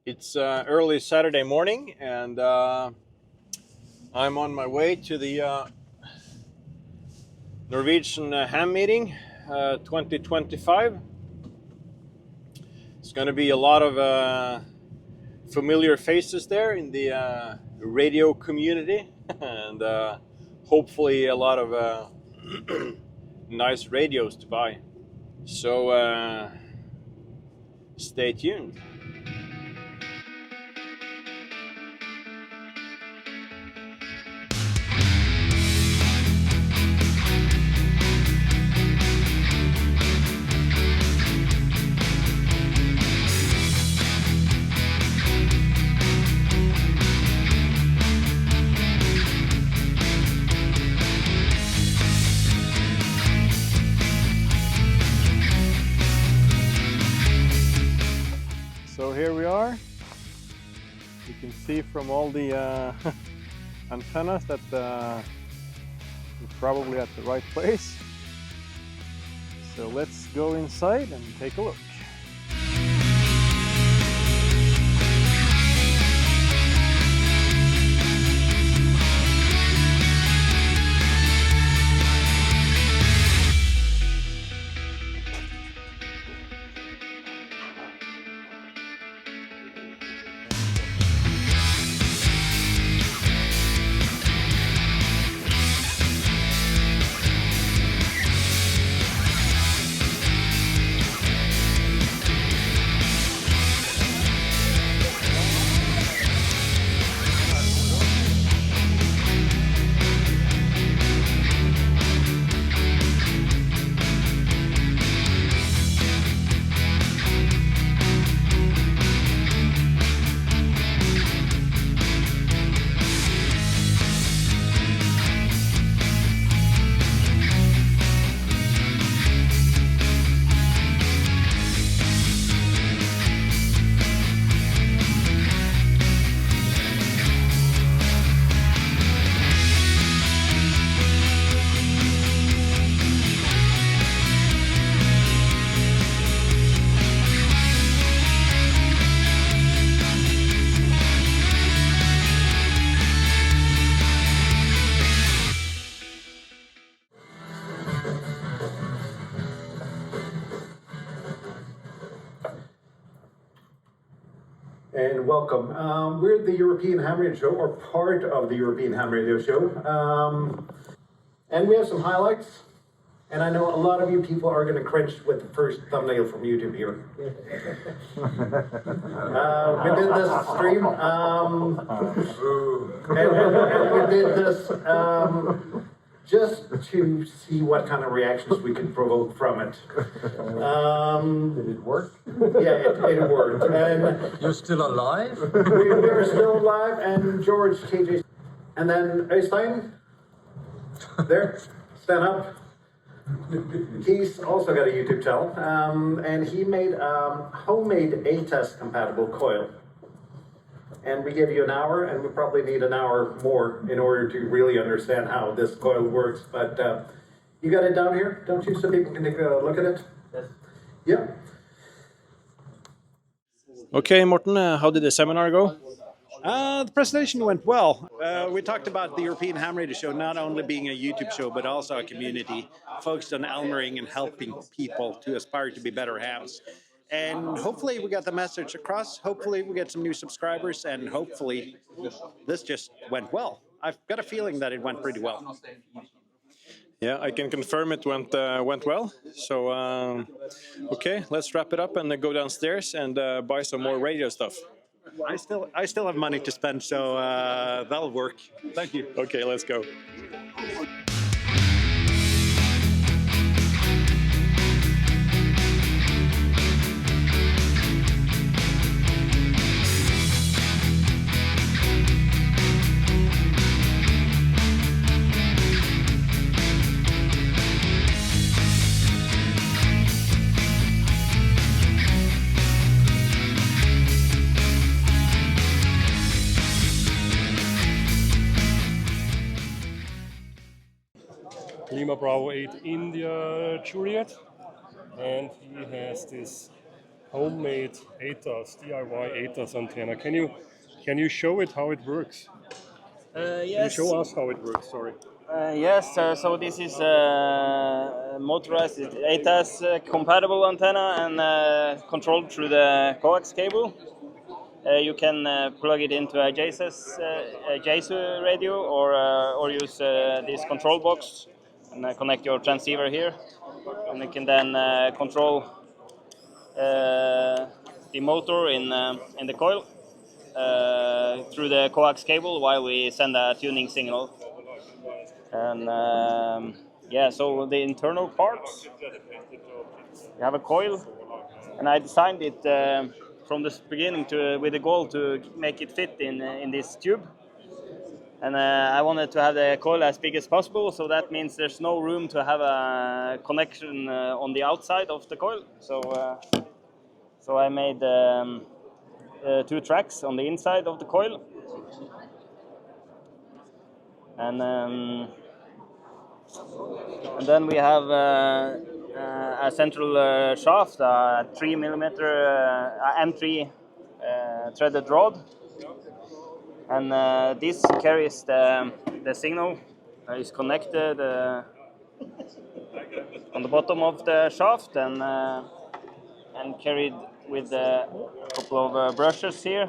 It's early Saturday morning, and I'm on my way to the Norwegian Ham meeting 2025. It's going to be a lot of familiar faces there in the radio community, and hopefully a lot of nice radios to buy. So stay tuned. So here we are. You can see from all the antennas that we're probably at the right place. So let's go inside and take a look. And welcome. We're the European Ham Radio Show, or part of the European Ham Radio Show. And we have some highlights. And I know a lot of you people are going to cringe with the first thumbnail from YouTube here. We did this stream. And we did this just to see what kind of reactions we could provoke from it. Did it work? Yeah, it worked. And You're still alive? we're still alive, and George, KJ, and then Øystein, there, stand up. He's also got a YouTube channel, and he made a homemade A-test compatible coil. And we give you an hour, and we probably need an hour more in order to really understand how this coil works. But you got it down here, don't you, so people can take a look at it? Yes. Yeah. Okay, Morten, how did the seminar go? The presentation went well. We talked about the European Ham Radio Show not only being a YouTube show, but also a community focused on elmering and helping people to aspire to be better hams. And hopefully we got the message across. Hopefully we get some new subscribers, and hopefully this just went well. I've got a feeling that it went pretty well. Yeah, I can confirm it went well. So, okay, let's wrap it up and go downstairs and buy some more radio stuff. I still have money to spend, so that'll work. Thank you. Okay, let's go. Lima Bravo 8 India Juliet, and he has this homemade ATAS, DIY ATAS antenna. Can you show it how it works? Can you Yes. show us how it works? Sorry. Yes, so this is motorized ATAS compatible antenna and controlled through the coax cable. You can plug it into a JSU radio or use this control box and connect your transceiver here, and you can then control the motor in the coil through the coax cable while we send a tuning signal. And yeah, so the internal parts, you have a coil, and I designed it from the beginning with the goal to make it fit in this tube. And I wanted to have the coil as big as possible, so that means there's no room to have a connection on the outside of the coil. So I made 2 tracks on the inside of the coil, and then we have a central shaft, a 3mm M3 threaded rod, and this carries the signal. Is connected on the bottom of the shaft and carried with a couple of brushes here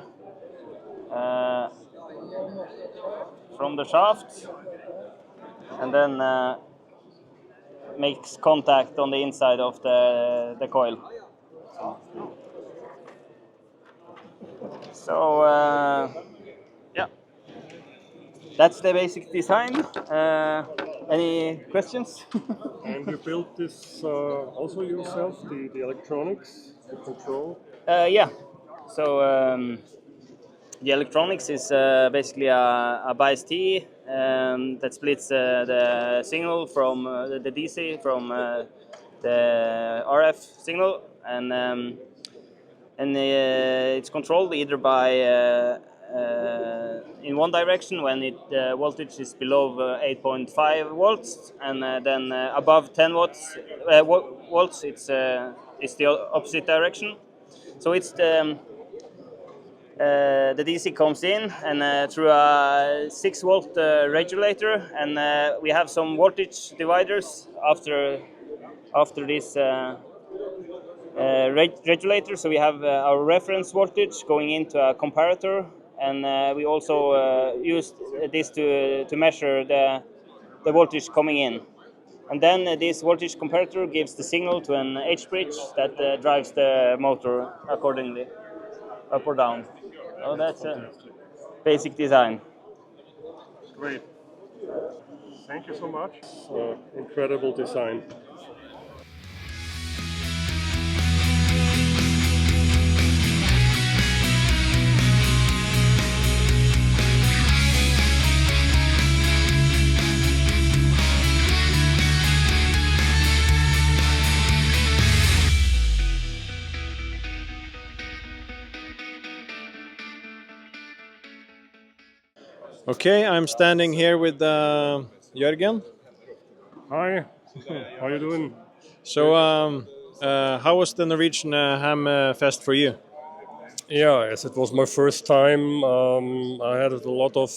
from the shaft, and then makes contact on the inside of the coil. So yeah, that's the basic design. Any questions? And you built this also yourself, the electronics, the control? Yeah. So the electronics is basically a bias T that splits the signal from the DC from the RF signal, and it's controlled either by in one direction when the voltage is below 8.5 volts, and then above 10 volts it's the opposite direction. So it's the DC comes in and through a 6-volt regulator, and we have some voltage dividers after this regulator. So we have our reference voltage going into a comparator, and we also use this to measure the voltage coming in. And then this voltage comparator gives the signal to an H-bridge that drives the motor accordingly, up or down. So that's a basic design. Great. Thank you so much. Incredible design. Okay, I'm standing here with Jørgen. Hi, how you doing? So, how was the Norwegian Ham Fest for you? Yeah, as it was my first time, I had a lot of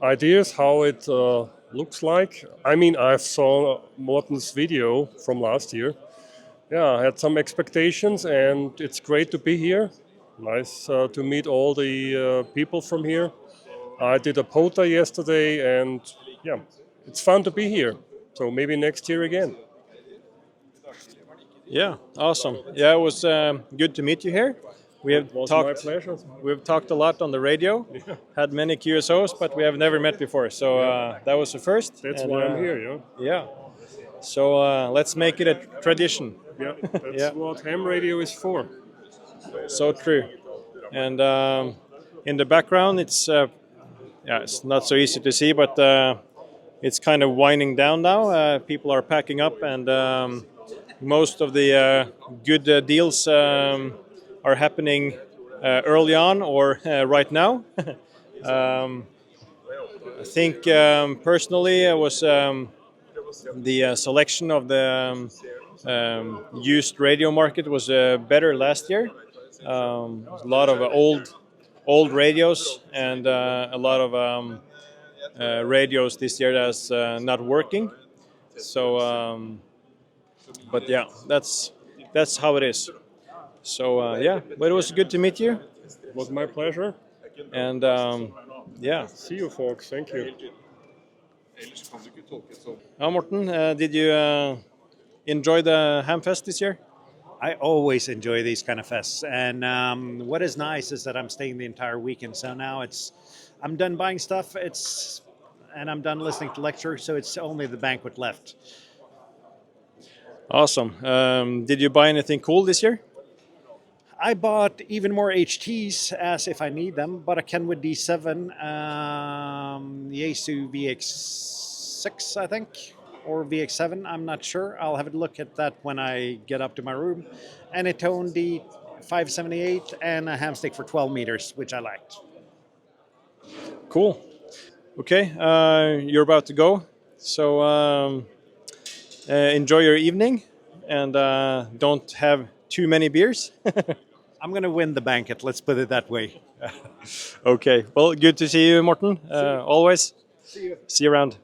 ideas how it looks like. I mean, I saw Morten's video from last year. Yeah, I had some expectations, and it's great to be here. Nice to meet all the people from here. I did a POTA yesterday, and yeah, it's fun to be here. So maybe next year again. Yeah, awesome. Yeah, it was good to meet you here. We have It was talked. my pleasure. We've talked a lot on the radio. Had many QSOs, but we have never met before. So that was the first. That's and, why I'm here, yeah. Yeah. So let's make it a tradition. Yeah, that's Yeah. what ham radio is for. So true. And in the background, it's not so easy to see, but it's kind of winding down now. People are packing up, and most of the good deals are happening early on or right now. I think personally, it was the selection of the used radio market was better last year. A lot of old radios and a lot of radios this year that's not working. So, but yeah, that's how it is. So yeah, but it was good to meet you, It was my pleasure. and yeah. See you, folks. Thank you. Morten, did you enjoy the Ham Fest this year? I always enjoy these kind of fests, and what is nice is that I'm staying the entire weekend. So now I'm done buying stuff. And I'm done listening to lectures. So it's only the banquet left. Awesome. Did you buy anything cool this year? I bought even more HTs as if I need them. Bought a Kenwood D7, Yaesu VX6, I think, or VX7. I'm not sure. I'll have a look at that when I get up to my room. And a Tone D578 and a ham stick for 12 meters, which I liked. Cool. Okay, you're about to go. So enjoy your evening and don't have too many beers. I'm going to win the banquet, let's put it that way. Okay, well, good to see you, Morten. Always. See you around.